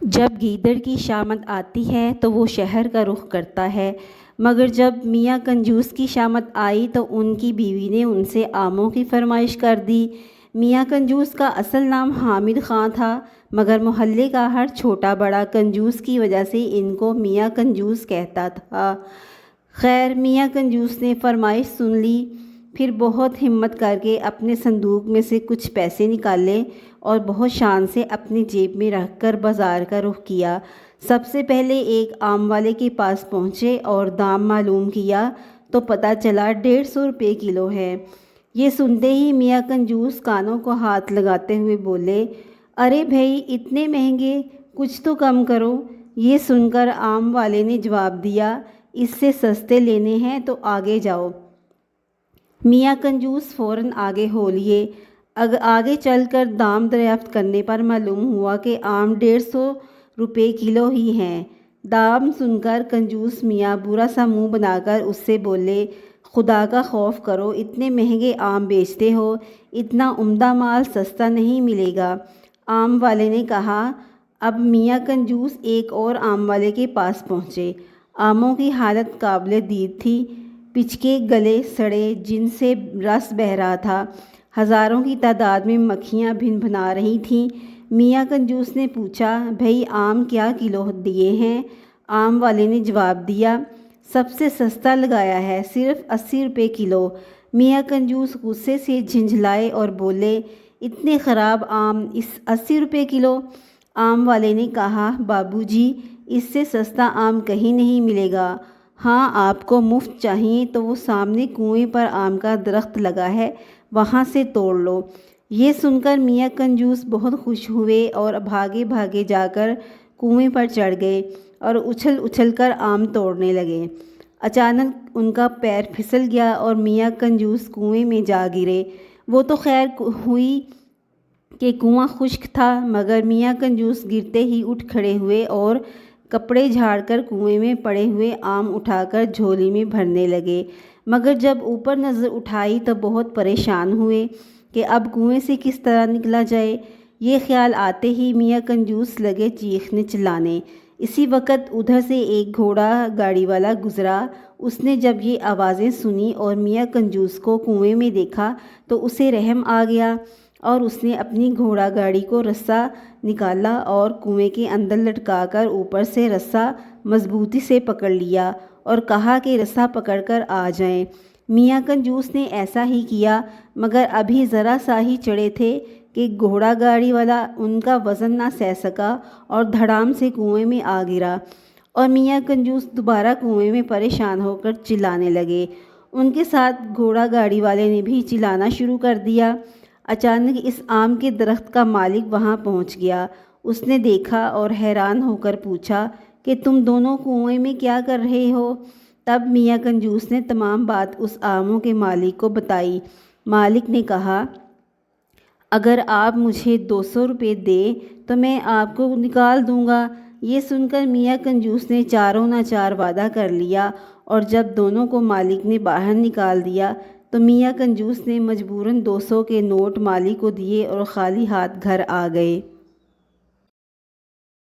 جب گیدڑ کی شامت آتی ہے تو وہ شہر کا رخ کرتا ہے، مگر جب میاں کنجوس کی شامت آئی تو ان کی بیوی نے ان سے آموں کی فرمائش کر دی۔ میاں کنجوس کا اصل نام حامد خاں تھا، مگر محلے کا ہر چھوٹا بڑا کنجوس کی وجہ سے ان کو میاں کنجوس کہتا تھا۔ خیر، میاں کنجوس نے فرمائش سن لی، پھر بہت ہمت کر کے اپنے صندوق میں سے کچھ پیسے نکالے اور بہت شان سے اپنی جیب میں رکھ کر بازار کا رخ کیا۔ سب سے پہلے ایک آم والے کے پاس پہنچے اور دام معلوم کیا تو پتہ چلا 150 روپے کلو ہے۔ یہ سنتے ہی میاں کنجوس کانوں کو ہاتھ لگاتے ہوئے بولے، ارے بھائی، اتنے مہنگے، کچھ تو کم کرو۔ یہ سن کر آم والے نے جواب دیا، اس سے سستے لینے ہیں تو آگے جاؤ۔ میاں کنجوس فوراً آگے ہو لیے۔ آگے چل کر دام دریافت کرنے پر معلوم ہوا کہ آم 150 روپے کلو ہی ہیں۔ دام سن کر کنجوس میاں برا سا منہ بنا کر اس سے بولے، خدا کا خوف کرو، اتنے مہنگے آم بیچتے ہو، اتنا عمدہ مال سستا نہیں ملے گا۔ آم والے نے کہا۔ اب میاں کنجوس ایک اور آم والے کے پاس پہنچے۔ آموں کی حالت قابل دید تھی، پچکے گلے سڑے، جن سے رس بہہ رہا تھا، ہزاروں کی تعداد میں مکھیاں بھن بھنا رہی تھیں۔ میاں کنجوس نے پوچھا، بھئی آم کیا کلو دیے ہیں؟ آم والے نے جواب دیا، سب سے سستا لگایا ہے، صرف 80 روپے کلو۔ میاں کنجوس غصے سے جھنجھلائے اور بولے، اتنے خراب آم 80 روپے کلو؟ آم والے نے کہا، بابو جی، اس سے سستا آم کہیں نہیں ملے گا۔ ہاں، آپ کو مفت چاہیے تو وہ سامنے کنویں پر آم کا درخت لگا ہے، وہاں سے توڑ لو۔ یہ سن کر میاں کنجوس بہت خوش ہوئے اور بھاگے بھاگے جا کر کنویں پر چڑھ گئے اور اچھل اچھل کر آم توڑنے لگے۔ اچانک ان کا پیر پھسل گیا اور میاں کنجوس کنویں میں جا گرے۔ وہ تو خیر ہوئی کہ کنواں خشک تھا، مگر میاں کنجوس گرتے ہی اٹھ کھڑے ہوئے اور کپڑے جھاڑ کر کنویں میں پڑے ہوئے آم اٹھا کر جھولی میں بھرنے لگے۔ مگر جب اوپر نظر اٹھائی تو بہت پریشان ہوئے کہ اب کنویں سے کس طرح نکلا جائے۔ یہ خیال آتے ہی میاں کنجوس لگے چیخنے چلانے۔ اسی وقت ادھر سے ایک گھوڑا گاڑی والا گزرا۔ اس نے جب یہ آوازیں سنی اور میاں کنجوس کو کنویں میں دیکھا تو اسے رحم آ گیا اور اس نے اپنی گھوڑا گاڑی کو رسا نکالا اور کنویں کے اندر لٹکا کر اوپر سے رسا مضبوطی سے پکڑ لیا اور کہا کہ رسا پکڑ کر آ جائیں۔ میاں کنجوس نے ایسا ہی کیا، مگر ابھی ذرا سا ہی چڑھے تھے کہ گھوڑا گاڑی والا ان کا وزن نہ سہ سکا اور دھڑام سے کنویں میں آ گرا اور میاں کنجوس دوبارہ کنویں میں پریشان ہو کر چلانے لگے۔ ان کے ساتھ گھوڑا گاڑی والے نے بھی چلانا شروع کر دیا۔ اچانک اس آم کے درخت کا مالک وہاں پہنچ گیا۔ اس نے دیکھا اور حیران ہو کر پوچھا کہ تم دونوں کنویں میں کیا کر رہے ہو؟ تب میاں کنجوس نے تمام بات اس آموں کے مالک کو بتائی۔ مالک نے کہا، اگر آپ مجھے 200 روپے دیں تو میں آپ کو نکال دوں گا۔ یہ سن کر میاں کنجوس نے چاروں نہ چار وعدہ کر لیا اور جب دونوں کو مالک نے باہر نکال دیا تو میاں کنجوس نے مجبوراً 200 کے نوٹ مالک کو دیے اور خالی ہاتھ گھر آ گئے۔